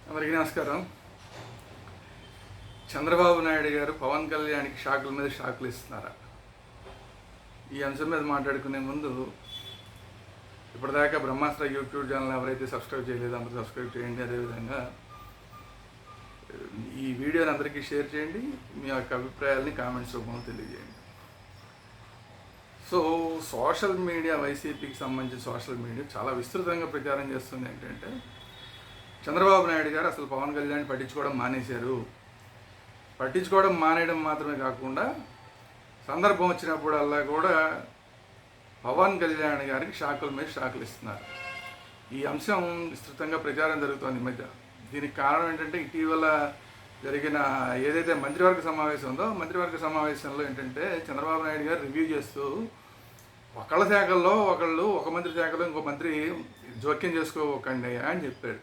అందరికీ నమస్కారం. చంద్రబాబు నాయుడు గారు పవన్ కళ్యాణ్కి షాకుల మీద షాకులు ఇస్తున్నారా? ఈ అంశం మీద మాట్లాడుకునే ముందు ఇప్పటిదాకా బ్రహ్మాస్త్ర యూట్యూబ్ ఛానల్ ఎవరైతే సబ్స్క్రైబ్ చేయలేదో అందరూ సబ్స్క్రైబ్ చేయండి. అదేవిధంగా ఈ వీడియోని అందరికీ షేర్ చేయండి. మీ యొక్క అభిప్రాయాలని కామెంట్స్ రూపంలో తెలియజేయండి. సో సోషల్ మీడియా, వైసీపీకి సంబంధించిన సోషల్ మీడియా చాలా విస్తృతంగా ప్రచారం చేస్తుంది ఏంటంటే చంద్రబాబు నాయుడు గారు అసలు పవన్ కళ్యాణ్ పట్టించుకోవడం మానేశారు. పట్టించుకోవడం మానేయడం మాత్రమే కాకుండా సందర్భం వచ్చినప్పుడల్లా కూడా పవన్ కళ్యాణ్ గారికి షాకుల మీద షాకులు ఇస్తున్నారు. ఈ అంశం విస్తృతంగా ప్రచారం జరుగుతోంది ఈ మధ్య. దీనికి కారణం ఏంటంటే ఇటీవల జరిగిన ఏదైతే మంత్రివర్గ సమావేశం ఉందో మంత్రివర్గ సమావేశంలో ఏంటంటే చంద్రబాబు నాయుడు గారు రివ్యూ చేస్తూ ఒకళ్ళ శాఖల్లో ఒక మంత్రి శాఖలో ఇంకో మంత్రి జోక్యం చేసుకోకండి అని చెప్పాడు.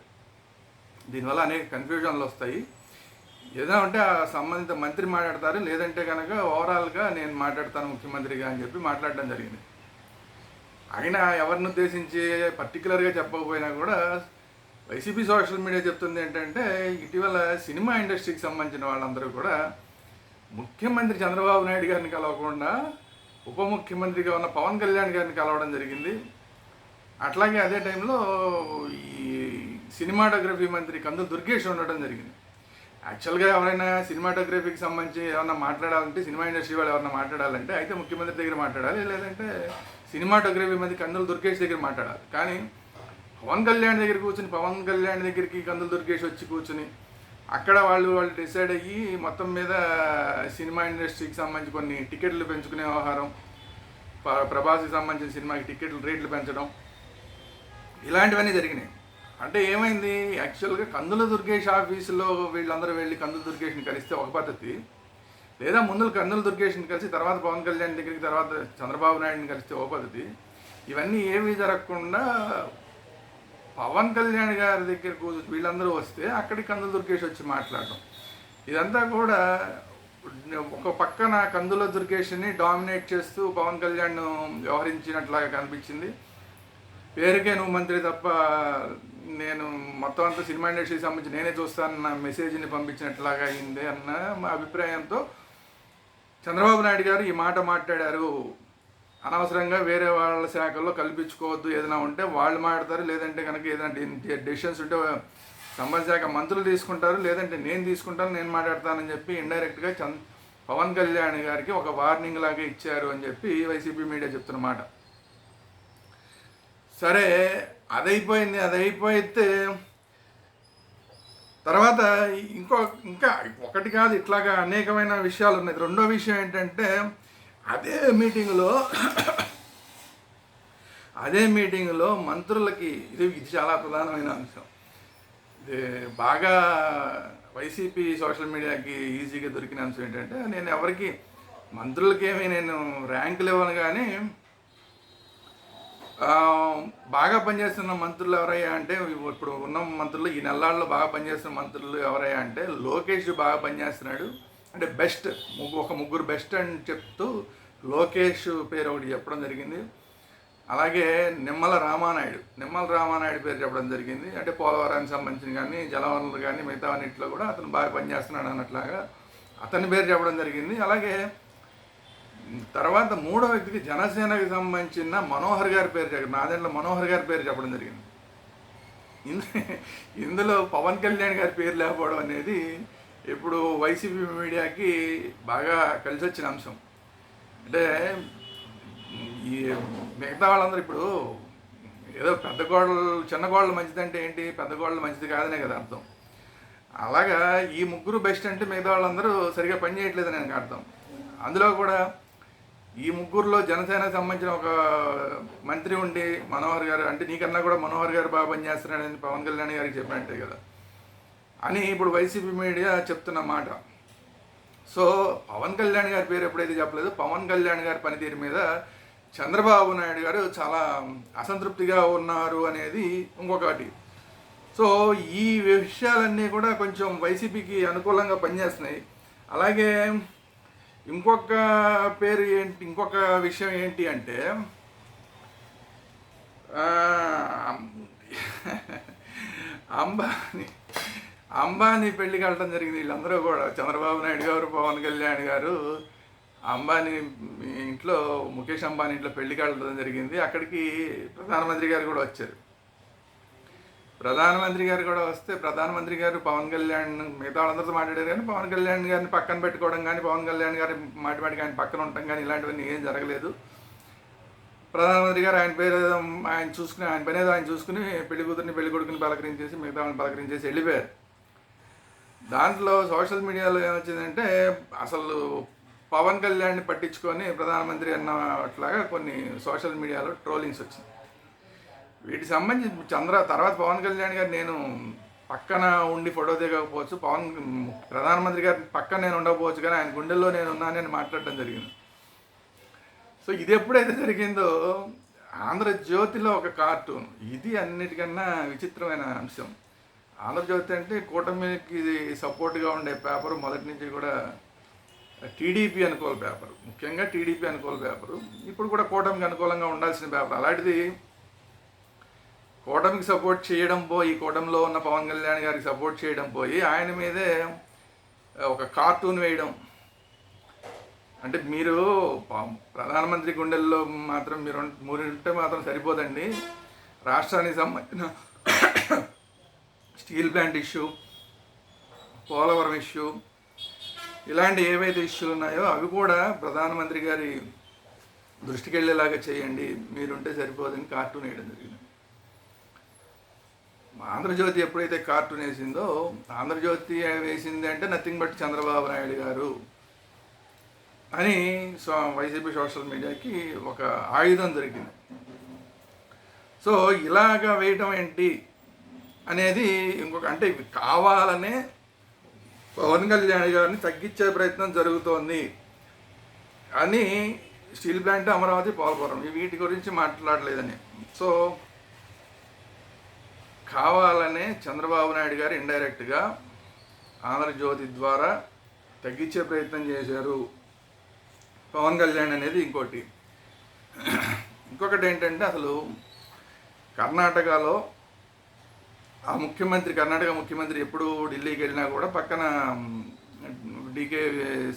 దీనివల్ల అనేక కన్ఫ్యూజన్లు వస్తాయి. ఏదైనా ఉంటే ఆ సంబంధిత మంత్రి మాట్లాడతారు, లేదంటే కనుక ఓవరాల్గా నేను మాట్లాడతాను ముఖ్యమంత్రిగా అని చెప్పి మాట్లాడడం జరిగింది. ఆయన ఎవరిని ఉద్దేశించి పర్టికులర్గా చెప్పకపోయినా కూడా వైసీపీ సోషల్ మీడియా చెప్తుంది ఏంటంటే ఇటీవల సినిమా ఇండస్ట్రీకి సంబంధించిన వాళ్ళందరూ కూడా ముఖ్యమంత్రి చంద్రబాబు నాయుడు గారిని కలవకుండా ఉప ముఖ్యమంత్రిగా ఉన్న పవన్ కళ్యాణ్ గారిని కలవడం జరిగింది. అట్లాగే అదే టైంలో ఈ సినిమాటోగ్రఫీ మంత్రి కందుల దుర్గేష్ ఉండడం జరిగింది. యాక్చువల్గా ఎవరైనా సినిమాటోగ్రఫీకి సంబంధించి ఏమన్నా మాట్లాడాలంటే, సినిమా ఇండస్ట్రీ వాళ్ళు ఎవరైనా మాట్లాడాలంటే అయితే ముఖ్యమంత్రి దగ్గర మాట్లాడాలి, లేదంటే సినిమాటోగ్రఫీ మంత్రి కందుల దుర్గేష్ దగ్గర మాట్లాడాలి. కానీ పవన్ కళ్యాణ్ దగ్గర కూర్చుని పవన్ కళ్యాణ్ దగ్గరికి కందుల దుర్గేష్ వచ్చి కూర్చుని అక్కడ వాళ్ళు డిసైడ్ అయ్యి మొత్తం మీద సినిమా ఇండస్ట్రీకి సంబంధించి కొన్ని టికెట్లు పెంచుకునే వ్యవహారం, ప్రభాస్కి సంబంధించిన సినిమాకి టికెట్లు రేట్లు పెంచడం, ఇలాంటివన్నీ జరిగినాయి. అంటే ఏమైంది, యాక్చువల్గా కందుల దుర్గేష్ ఆఫీసులో వీళ్ళందరూ వెళ్ళి కందుల దుర్గేష్ని కలిస్తే ఒక పద్ధతి, లేదా ముందు కందుల దుర్గేష్ని కలిసి తర్వాత పవన్ కళ్యాణ్ దగ్గరికి తర్వాత చంద్రబాబు నాయుడిని కలిస్తే ఒక పద్ధతి. ఇవన్నీ ఏమీ జరగకుండా పవన్ కళ్యాణ్ గారి దగ్గరకు వీళ్ళందరూ వస్తే అక్కడికి కందుల దుర్గేష్ వచ్చి మాట్లాడడం, ఇదంతా కూడా ఒక పక్కన కందుల దుర్గేష్ని డామినేట్ చేస్తూ పవన్ కళ్యాణ్ వ్యవహరించినట్లాగా కనిపించింది. పేరుకే నువ్వు మంత్రి తప్ప నేను మొత్తం అంతా సినిమా ఇండస్ట్రీకి సంబంధించి నేనే చూస్తానన్న మెసేజ్ని పంపించినట్లాగా అయింది అన్న మా అభిప్రాయంతో చంద్రబాబు నాయుడు గారు ఈ మాట మాట్లాడారు. అనవసరంగా వేరే వాళ్ళ శాఖల్లో కల్పించుకోవద్దు, ఏదైనా ఉంటే వాళ్ళు మాట్లాడతారు, లేదంటే కనుక ఏదైనా డెసిషన్స్ ఉంటే సంబంధిత శాఖ మంత్రులు తీసుకుంటారు, లేదంటే నేను తీసుకుంటాను, నేను మాట్లాడతానని చెప్పి ఇండైరెక్ట్గా పవన్ కళ్యాణ్ గారికి ఒక వార్నింగ్ లాగా ఇచ్చారు అని చెప్పి వైసీపీ మీడియా చెప్తున్నమాట. సరే, అదైపోతే తర్వాత ఇంకా ఒకటి కాదు, ఇట్లాగా అనేకమైన విషయాలు ఉన్నాయి. రెండో విషయం ఏంటంటే అదే మీటింగ్లో మంత్రులకి ఇది చాలా ప్రధానమైన అంశం. ఇది బాగా వైసీపీ సోషల్ మీడియాకి ఈజీగా దొరికిన అంశం ఏంటంటే నేను ఎవరికి మంత్రులకేమీ నేను ర్యాంకులు ఇవ్వను, కానీ బాగా పనిచేస్తున్న మంత్రులు ఎవరయ్యా అంటే ఇప్పుడు ఉన్న మంత్రులు ఈ నెలల్లో బాగా పనిచేస్తున్న మంత్రులు ఎవరయ్యా అంటే లోకేష్ బాగా పనిచేస్తున్నాడు, అంటే బెస్ట్ ఒక ముగ్గురు బెస్ట్ అని చెప్తూ లోకేష్ పేరు ఒకటి చెప్పడం జరిగింది. అలాగే నిమ్మల రామానాయుడు పేరు చెప్పడం జరిగింది. అంటే పోలవరానికి సంబంధించిన కానీ జలవనరులు కానీ మిగతా అన్నింటిలో కూడా అతను బాగా పనిచేస్తున్నాడు అన్నట్లాగా అతని పేరు చెప్పడం జరిగింది. అలాగే తర్వాత మూడో వ్యక్తికి జనసేనకి సంబంధించిన మనోహర్ గారి పేరు, నాదెండ్ల మనోహర్ గారి పేరు చెప్పడం జరిగింది. ఇందులో పవన్ కళ్యాణ్ గారి పేరు లేకపోవడం అనేది ఇప్పుడు వైసీపీ మీడియాకి బాగా కలిసి వచ్చిన అంశం. అంటే ఈ మిగతా వాళ్ళందరూ ఇప్పుడు ఏదో పెద్ద కోడలు చిన్న కోడలు మంచిదంటే ఏంటి, పెద్ద కోడలు మంచిది కాదనే కదా అర్థం. అలాగా ఈ ముగ్గురు బెస్ట్ అంటే మిగతా వాళ్ళందరూ సరిగా పనిచేయట్లేదని నాకు అర్థం. అందులో కూడా ఈ ముగ్గురులో జనసేనకు సంబంధించిన ఒక మంత్రి ఉండి మనోహర్ గారు, అంటే నీకన్నా కూడా మనోహర్ గారు బాగా పనిచేస్తున్నాడని పవన్ కళ్యాణ్ గారికి చెప్పినట్టే కదా అని ఇప్పుడు వైసీపీ మీడియా చెప్తున్న మాట. సో పవన్ కళ్యాణ్ గారి పేరు ఎప్పుడైతే చెప్పలేదు, పవన్ కళ్యాణ్ గారి పనితీరు మీద చంద్రబాబు నాయుడు గారు చాలా అసంతృప్తిగా ఉన్నారు అనేది ఇంకొకటి. సో ఈ విషయాలన్నీ కూడా కొంచెం వైసీపీకి అనుకూలంగా పనిచేస్తున్నాయి. అలాగే ఇంకొక విషయం ఏంటి అంటే అంబానీ అంబానీ పెళ్ళికి వెళ్ళడం జరిగింది. వీళ్ళందరూ కూడా చంద్రబాబు నాయుడు గారు, పవన్ కళ్యాణ్ గారు అంబానీ ఇంట్లో, ముఖేష్ అంబానీ ఇంట్లో పెళ్ళికి వెళ్ళడం జరిగింది. అక్కడికి ప్రధానమంత్రి గారు కూడా వచ్చారు. ప్రధానమంత్రి గారు కూడా వస్తే ప్రధానమంత్రి గారు పవన్ కళ్యాణ్ మిగతా వాళ్ళందరితో మాట్లాడారు, కానీ పవన్ కళ్యాణ్ గారిని పక్కన పెట్టుకోవడం కానీ, పవన్ కళ్యాణ్ గారి మాటి కానీ పక్కన ఉండటం కానీ ఇలాంటివన్నీ ఏం జరగలేదు. ప్రధానమంత్రి గారు ఆయన పేరు ఆయన చూసుకుని, ఆయన పని ఏదో ఆయన చూసుకుని పెళ్లి కూతురిని పెళ్లి కొడుకుని పలకరించేసి మిగతా వాళ్ళని పలకరించేసి వెళ్ళిపోయారు. దాంట్లో సోషల్ మీడియాలో ఏమొచ్చిందంటే అసలు పవన్ కళ్యాణ్ని పట్టించుకొని ప్రధానమంత్రి అన్నట్లాగా కొన్ని సోషల్ మీడియాలో ట్రోలింగ్స్ వచ్చింది. వీటికి సంబంధించి తర్వాత పవన్ కళ్యాణ్ గారు నేను పక్కన ఉండి ఫోటో దిగకపోవచ్చు, ప్రధానమంత్రి గారి పక్కన నేను ఉండకపోవచ్చు, కానీ ఆయన గుండెల్లో నేను ఉన్నానని మాట్లాడడం జరిగింది. సో ఇది ఎప్పుడైతే జరిగిందో ఆంధ్రజ్యోతిలో ఒక కార్టూన్, ఇది అన్నిటికన్నా విచిత్రమైన అంశం. ఆంధ్రజ్యోతి అంటే కూటమికి సపోర్ట్గా ఉండే పేపరు, మొదటి నుంచి కూడా టీడీపీ అనుకూల పేపరు, ముఖ్యంగా టీడీపీ అనుకూల పేపరు, ఇప్పుడు కూడా కూటమికి అనుకూలంగా ఉండాల్సిన పేపర్. అలాంటిది కూటమికి సపోర్ట్ చేయడం పోయి, కూటమిలో ఉన్న పవన్ కళ్యాణ్ గారికి సపోర్ట్ చేయడం పోయి ఆయన మీదే ఒక కార్టూన్ వేయడం అంటే, మీరు ప్రధానమంత్రి గుండెల్లో మాత్రం మీరు ఉంటే మాత్రం సరిపోదండి. రాష్ట్రానికి సంబంధించిన steel plant issue, Polavaram issue, ఇలాంటి ఏవైతే ఇష్యూలు ఉన్నాయో అవి కూడా ప్రధానమంత్రి గారి దృష్టికి వెళ్ళేలాగా చేయండి, మీరుంటే సరిపోదని కార్టూన్ వేయడం జరిగింది. ఆంధ్రజ్యోతి ఎప్పుడైతే కార్టూన్ వేసిందో, ఆంధ్రజ్యోతి వేసింది అంటే నథింగ్ బట్ చంద్రబాబు నాయుడు గారు అని వైసీపీ సోషల్ మీడియాకి ఒక ఆయుధం దొరికింది. సో ఇలాగా వేయటం ఏంటి అనేది ఇంకొక, అంటే ఇవి కావాలనే పవన్ కళ్యాణ్ గారిని తగ్గించే ప్రయత్నం జరుగుతోంది అని, స్టీల్ ప్లాంట్, అమరావతి, పోలవరం వీటి గురించి మాట్లాడలేదని. సో కావాలనే చంద్రబాబు నాయుడు గారు ఇండైరెక్ట్గా ఆంధ్రజ్యోతి ద్వారా తగ్గించే ప్రయత్నం చేశారు పవన్ కళ్యాణ్ అనేది ఇంకోటి. ఇంకొకటి ఏంటంటే, అసలు కర్ణాటకలో కర్ణాటక ముఖ్యమంత్రి ఎప్పుడు ఢిల్లీకి వెళ్ళినా కూడా పక్కన డీకే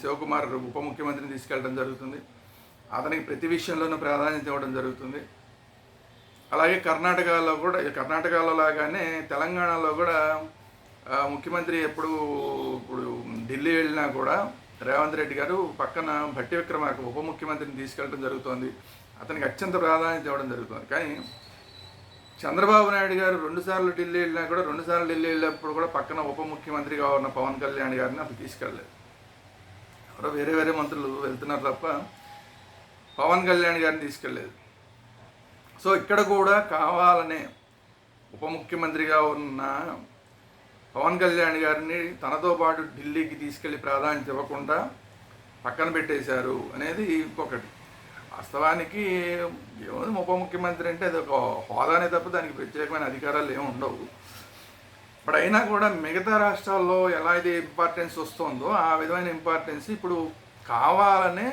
శివకుమార్ ఉప ముఖ్యమంత్రిని తీసుకెళ్ళడం జరుగుతుంది. అతనికి ప్రతి విషయంలోనూ ప్రాధాన్యత ఇవ్వడం జరుగుతుంది. అలాగే కర్ణాటకలో లాగానే తెలంగాణలో కూడా ముఖ్యమంత్రి ఇప్పుడు ఢిల్లీ వెళ్ళినా కూడా రేవంత్ రెడ్డి గారు పక్కన భట్టి విక్రమార్క ఉప ముఖ్యమంత్రిని తీసుకెళ్ళడం జరుగుతోంది. అతనికి అత్యంత ప్రాధాన్యత ఇవ్వడం జరుగుతుంది. కానీ చంద్రబాబు నాయుడు గారు 2 సార్లు ఢిల్లీ వెళ్ళినా కూడా, 2 సార్లు ఢిల్లీ వెళ్ళినప్పుడు కూడా పక్కన ఉప ముఖ్యమంత్రిగా ఉన్న పవన్ కళ్యాణ్ గారిని అసలు తీసుకెళ్ళలేదు. ఎవరో వేరే మంత్రులు వెళ్తున్నారు తప్ప పవన్ కళ్యాణ్ గారిని తీసుకెళ్ళలేదు. సో ఇక్కడ కూడా కావాలనే ఉప ముఖ్యమంత్రిగా ఉన్న పవన్ కళ్యాణ్ గారిని తనతో పాటు ఢిల్లీకి తీసుకెళ్లి ప్రాధాన్యత ఇవ్వకుండా పక్కన పెట్టేశారు అనేది ఇంకొకటి. వాస్తవానికి ఏమో ఉప ముఖ్యమంత్రి అంటే అది ఒక హోదానే తప్ప దానికి ప్రత్యేకమైన అధికారాలు ఏమి ఉండవు. బట్ అయినా కూడా మిగతా రాష్ట్రాల్లో ఎలా అయితే ఇంపార్టెన్స్ వస్తుందో ఆ విధమైన ఇంపార్టెన్స్ ఇప్పుడు కావాలనే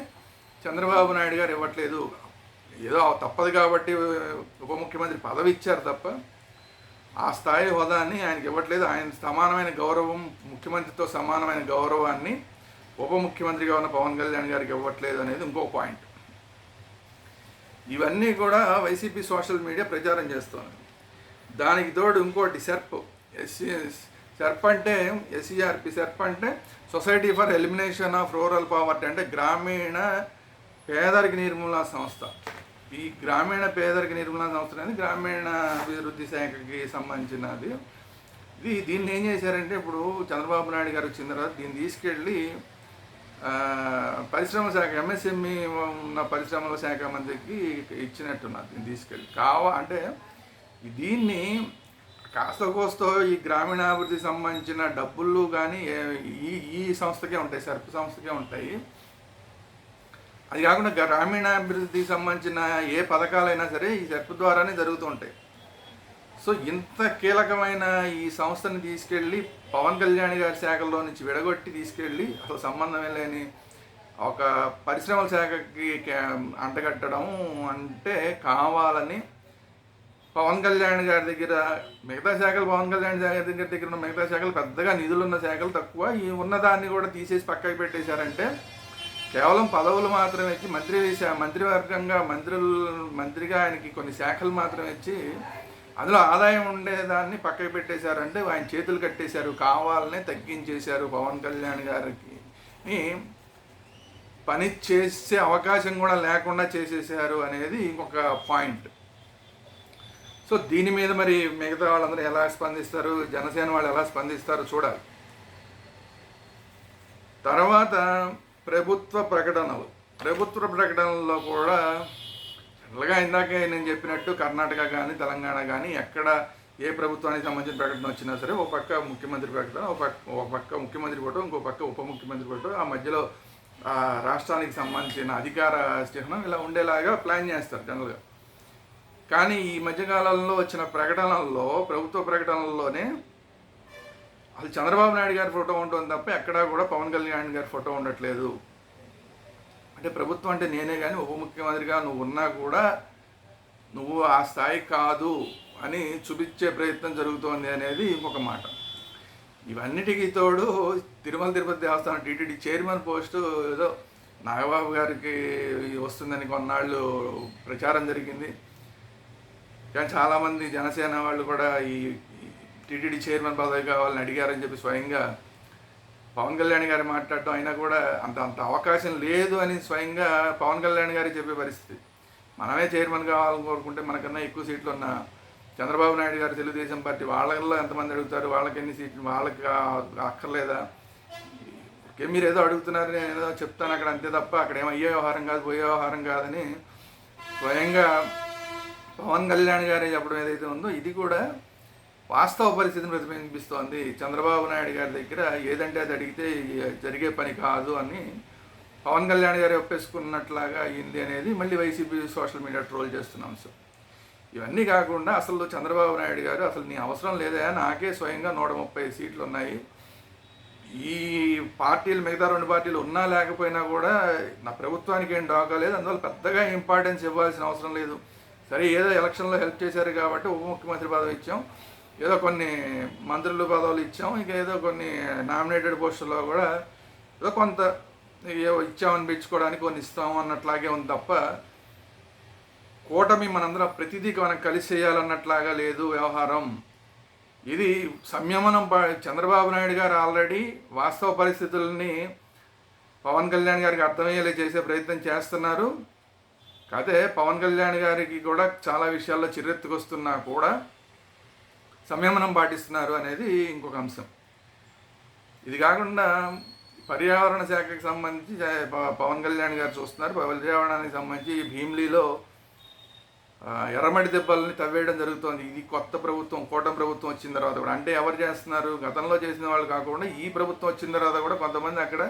చంద్రబాబు నాయుడు గారు ఇవ్వట్లేదు. ఏదో తప్పదు కాబట్టి ఉప ముఖ్యమంత్రి పదవి ఇచ్చారు తప్ప ఆ స్థాయి హోదాన్ని ఆయనకి ఇవ్వట్లేదు. ఆయన సమానమైన గౌరవం, ముఖ్యమంత్రితో సమానమైన గౌరవాన్ని ఉప ముఖ్యమంత్రిగా ఉన్న పవన్ కళ్యాణ్ గారికి ఇవ్వట్లేదు అనేది ఇంకో పాయింట్. ఇవన్నీ కూడా వైసీపీ సోషల్ మీడియా ప్రచారం చేస్తుంది. దానికి తోడు ఇంకోటి సెర్ప్ అంటే ఎస్ఈఆర్పి. సెర్ప్ అంటే society for elimination of rural poverty, అంటే గ్రామీణ పేదరిక నిర్మూలన సంస్థ. ఈ గ్రామీణ పేదరిక నిర్మూలన సంస్థ అనేది గ్రామీణ అభివృద్ధి శాఖకి సంబంధించినది. దీన్ని ఏం చేశారంటే, ఇప్పుడు చంద్రబాబు నాయుడు గారు వచ్చిన తర్వాత దీన్ని తీసుకెళ్ళి పరిశ్రమ శాఖ, ఎంఎస్ఎంఈ ఉన్న పరిశ్రమల శాఖ మంత్రికి ఇచ్చినట్టున్నారు. దీన్ని తీసుకెళ్ళి అంటే దీన్ని కాస్త కోస్తో ఈ గ్రామీణాభివృద్ధికి సంబంధించిన డబ్బులు కానీ ఈ సంస్థకే ఉంటాయి, సెర్ప్ సంస్థకే ఉంటాయి. అది కాకుండా గ్రామీణాభివృద్ధికి సంబంధించిన ఏ పథకాలైనా సరే ఈ సెర్ప్ ద్వారానే జరుగుతూ ఉంటాయి. సో ఇంత కీలకమైన ఈ సంస్థని తీసుకెళ్ళి పవన్ కళ్యాణ్ గారి శాఖలో నుంచి విడగొట్టి తీసుకెళ్ళి అసలు సంబంధమే లేని ఒక పరిశ్రమల శాఖకి అంటగట్టడం అంటే కావాలని పవన్ కళ్యాణ్ గారి దగ్గర మిగతా శాఖలు, పవన్ కళ్యాణ్ దగ్గర ఉన్న మిగతా శాఖలు పెద్దగా నిధులున్న శాఖలు తక్కువ, ఈ ఉన్నదాన్ని కూడా తీసేసి పక్కకి పెట్టేశారంటే కేవలం పదవులు మాత్రం ఇచ్చి మంత్రివర్గంగా మంత్రిగా ఆయనకి కొన్ని శాఖలు మాత్రం ఇచ్చి అందులో ఆదాయం ఉండేదాన్ని పక్కకి పెట్టేశారంటే ఆయన చేతులు కట్టేశారు, కావాలనే తగ్గించేశారు. పవన్ కళ్యాణ్ గారికి పని చేసే అవకాశం కూడా లేకుండా చేసేసారు అనేది ఇంకొక పాయింట్. సో దీని మీద మరి మిగతా వాళ్ళందరూ ఎలా స్పందిస్తారు, జనసేన వాళ్ళు ఎలా స్పందిస్తారో చూడాలి. తర్వాత ప్రభుత్వ ప్రకటనల్లో కూడా జనరల్గా ఇందాకే నేను చెప్పినట్టు కర్ణాటక కానీ తెలంగాణ కానీ ఎక్కడ ఏ ప్రభుత్వానికి సంబంధించిన ప్రకటన వచ్చినా సరే ఒక పక్క ముఖ్యమంత్రి ప్రకటన, ఒక పక్క ముఖ్యమంత్రి ఫోటో, ఇంకో పక్క ఉప ముఖ్యమంత్రి ఫోటో, ఆ మధ్యలో రాష్ట్రానికి సంబంధించిన అధికార చిహ్నం ఇలా ఉండేలాగా ప్లాన్ చేస్తారు జనరల్గా. కానీ ఈ మధ్యకాలంలో వచ్చిన ప్రకటనల్లో, ప్రభుత్వ ప్రకటనల్లోనే అసలు చంద్రబాబు నాయుడు గారి ఫోటో ఉంటుంది తప్ప ఎక్కడా కూడా పవన్ కళ్యాణ్ గారి ఫోటో ఉండట్లేదు. అంటే ప్రభుత్వం అంటే నేనే కానీ ఉప ముఖ్యమంత్రిగా నువ్వు ఉన్నా కూడా నువ్వు ఆ స్థాయి కాదు అని చూపించే ప్రయత్నం జరుగుతోంది అనేది ఇంకొక మాట. ఇవన్నిటికీ తోడు తిరుపతి దేవస్థానం టీటీడీ చైర్మన్ పోస్టు ఏదో నాగబాబు గారికి వస్తుందని కొన్నాళ్ళు ప్రచారం జరిగింది. కానీ చాలామంది జనసేన వాళ్ళు కూడా ఈ టీటీడీ చైర్మన్ పదవి కావాలని అడిగారని చెప్పి స్వయంగా పవన్ కళ్యాణ్ గారు మాట్లాడటం, అయినా కూడా అంత అవకాశం లేదు అని స్వయంగా పవన్ కళ్యాణ్ గారికి చెప్పే పరిస్థితి. మనమే చైర్మన్ కావాలని కోరుకుంటే మనకన్నా ఎక్కువ సీట్లు ఉన్న చంద్రబాబు నాయుడు గారు తెలుగుదేశం పార్టీ వాళ్ళల్లో ఎంతమంది అడుగుతారు, వాళ్ళకి ఎన్ని సీట్లు, వాళ్ళకి అక్కర్లేదా? ఓకే మీరు ఏదో అడుగుతున్నారు, నేను ఏదో చెప్తాను అక్కడ, అంతే తప్ప అక్కడ ఏమో అయ్యే వ్యవహారం కాదు, పోయే వ్యవహారం కాదని స్వయంగా పవన్ కళ్యాణ్ గారే చెప్పడం ఏదైతే ఉందో ఇది కూడా వాస్తవ పరిస్థితిని ప్రతిబింబిస్తోంది. చంద్రబాబు నాయుడు గారి దగ్గర ఏదంటే అది అడిగితే జరిగే పని కాదు అని పవన్ కళ్యాణ్ గారు ఒప్పేసుకున్నట్లాగా అయింది అనేది మళ్ళీ వైసీపీ సోషల్ మీడియా ట్రోల్ చేస్తున్న అంశం. ఇవన్నీ కాకుండా అసలు చంద్రబాబు నాయుడు గారు అసలు నీ అవసరం లేదా, నాకే స్వయంగా 130 సీట్లు ఉన్నాయి, ఈ పార్టీలు మిగతా 2 పార్టీలు ఉన్నా లేకపోయినా కూడా నా ప్రభుత్వానికి ఏం డాకలేదు, అందువల్ల పెద్దగా ఇంపార్టెన్స్ ఇవ్వాల్సిన అవసరం లేదు. సరే ఏదో ఎలక్షన్లో హెల్ప్ చేశారు కాబట్టి ఉప ముఖ్యమంత్రి పదవి ఇచ్చాం, ఏదో కొన్ని మంత్రుల పదవులు ఇచ్చాం, ఇంకా ఏదో కొన్ని నామినేటెడ్ పోస్టుల్లో కూడా ఏదో కొంత ఇచ్చామని పెంచుకోవడానికి కొన్ని ఇస్తాము అన్నట్లాగే ఉంది తప్ప కూటమి మనందరం ప్రతిదీ మనం కలిసి చేయాలన్నట్లాగా లేదు వ్యవహారం. ఇది సంయమనం. చంద్రబాబు నాయుడు గారు ఆల్రెడీ వాస్తవ పరిస్థితుల్ని పవన్ కళ్యాణ్ గారికి అర్థమయ్యేలా చేసే ప్రయత్నం చేస్తున్నారు. కాకపోతే పవన్ కళ్యాణ్ గారికి కూడా చాలా విషయాల్లో చిరెత్తుకొస్తున్నా కూడా సంయమనం పాటిస్తున్నారు అనేది ఇంకొక అంశం. ఇది కాకుండా పర్యావరణ శాఖకి సంబంధించి పవన్ కళ్యాణ్ గారు చూస్తున్నారు. పర్యావరణానికి సంబంధించి భీమిలీలో ఎర్రమట్టి దెబ్బల్ని తవ్వేయడం జరుగుతోంది. ఇది కొత్త ప్రభుత్వం, కూటమి ప్రభుత్వం వచ్చిన తర్వాత కూడా. అంటే ఎవరు చేస్తున్నారు, గతంలో చేసిన వాళ్ళు కాకుండా ఈ ప్రభుత్వం వచ్చిన తర్వాత కూడా కొంతమంది అక్కడ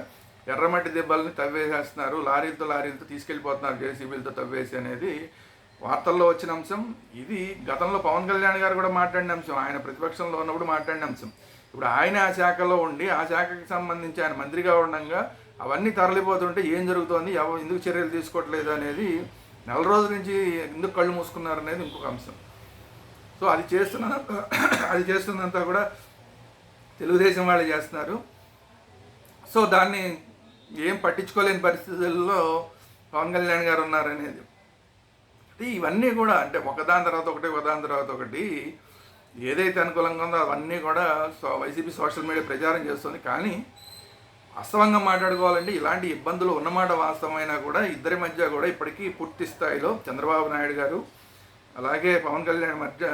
ఎర్రమట్టి దెబ్బల్ని తవ్వేసేస్తున్నారు, లారీలతో తీసుకెళ్ళిపోతున్నారు జేసీబీలతో తవ్వేసి అనేది వార్తల్లో వచ్చిన అంశం. ఇది గతంలో పవన్ కళ్యాణ్ గారు కూడా మాట్లాడిన అంశం, ఆయన ప్రతిపక్షంలో ఉన్నప్పుడు మాట్లాడిన అంశం. ఇప్పుడు ఆయన ఆ శాఖలో ఉండి ఆ శాఖకి సంబంధించి ఆయన మంత్రిగా ఉండగా అవన్నీ తరలిపోతుంటే ఏం జరుగుతోంది, ఎందుకు చర్యలు తీసుకోవట్లేదు అనేది, నెల రోజుల నుంచి ఎందుకు కళ్ళు మూసుకున్నారు అనేది ఇంకొక అంశం. సో అది చేస్తున్నంతా కూడా తెలుగుదేశం వాళ్ళే చేస్తున్నారు. సో దాన్ని ఏం పట్టించుకోలేని పరిస్థితుల్లో పవన్ కళ్యాణ్ గారు ఉన్నారనేది. ఇవన్నీ కూడా అంటే ఒకదాని తర్వాత ఒకటి ఏదైతే అనుకూలంగా ఉందో అవన్నీ కూడా వైసీపీ సోషల్ మీడియా ప్రచారం చేస్తుంది. కానీ వాస్తవంగా మాట్లాడుకోవాలంటే ఇలాంటి ఇబ్బందులు ఉన్నమాట వాస్తవమైనా కూడా ఇద్దరి మధ్య కూడా ఇప్పటికీ పూర్తి స్థాయిలో చంద్రబాబు నాయుడు గారు అలాగే పవన్ కళ్యాణ్ మధ్య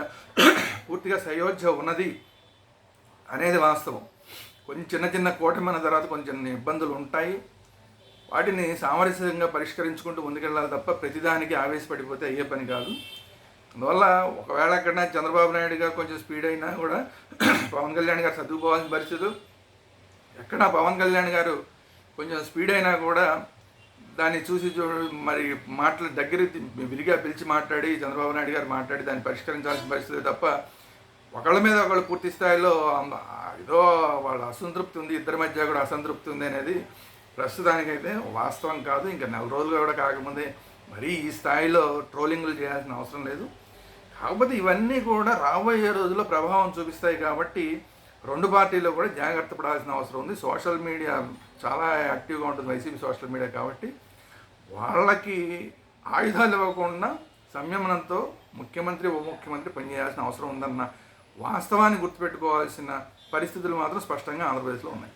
పూర్తిగా సయోధ్య ఉన్నది అనేది వాస్తవం. కొంచెం చిన్న కూటమి అన్న తర్వాత కొంచెం ఇబ్బందులు ఉంటాయి, వాటిని సామరస్యంగా పరిష్కరించుకుంటూ ముందుకెళ్ళాలి తప్ప ప్రతిదానికి ఆవేశపడిపోతే అయ్యే పని కాదు. అందువల్ల ఒకవేళ ఎక్కడైనా చంద్రబాబు నాయుడు గారు కొంచెం స్పీడ్ అయినా కూడా పవన్ కళ్యాణ్ గారు చదువుకోవాల్సిన పరిస్థితులు, ఎక్కడ పవన్ కళ్యాణ్ గారు కొంచెం స్పీడ్ అయినా కూడా దాన్ని చూసి మరి మాటలు దగ్గర విరిగా పిలిచి మాట్లాడి చంద్రబాబు నాయుడు గారు మాట్లాడి దాన్ని పరిష్కరించాల్సిన పరిస్థితి తప్ప ఒకళ్ళ మీద ఒకళ్ళు పూర్తి స్థాయిలో ఏదో వాళ్ళ అసంతృప్తి ఉంది, ఇద్దరి మధ్య కూడా అసంతృప్తి ఉంది అనేది ప్రస్తుతానికైతే వాస్తవం కాదు. ఇంకా నెల రోజులు కూడా కాకముందే మరీ ఈ స్థాయిలో ట్రోలింగ్లు చేయాల్సిన అవసరం లేదు. కాకపోతే ఇవన్నీ కూడా రాబోయే రోజుల్లో ప్రభావం చూపిస్తాయి కాబట్టి రెండు పార్టీలు కూడా జాగ్రత్త పడాల్సిన అవసరం ఉంది. సోషల్ మీడియా చాలా యాక్టివ్గా ఉంటుంది వైసీపీ సోషల్ మీడియా కాబట్టి వాళ్ళకి ఆయుధాలు ఇవ్వకుండా సంయమనంతో ముఖ్యమంత్రి ఉప ముఖ్యమంత్రి పనిచేయాల్సిన అవసరం ఉందన్న వాస్తవాన్ని గుర్తుపెట్టుకోవాల్సిన పరిస్థితులు మాత్రం స్పష్టంగా ఆంధ్రప్రదేశ్లో ఉన్నాయి.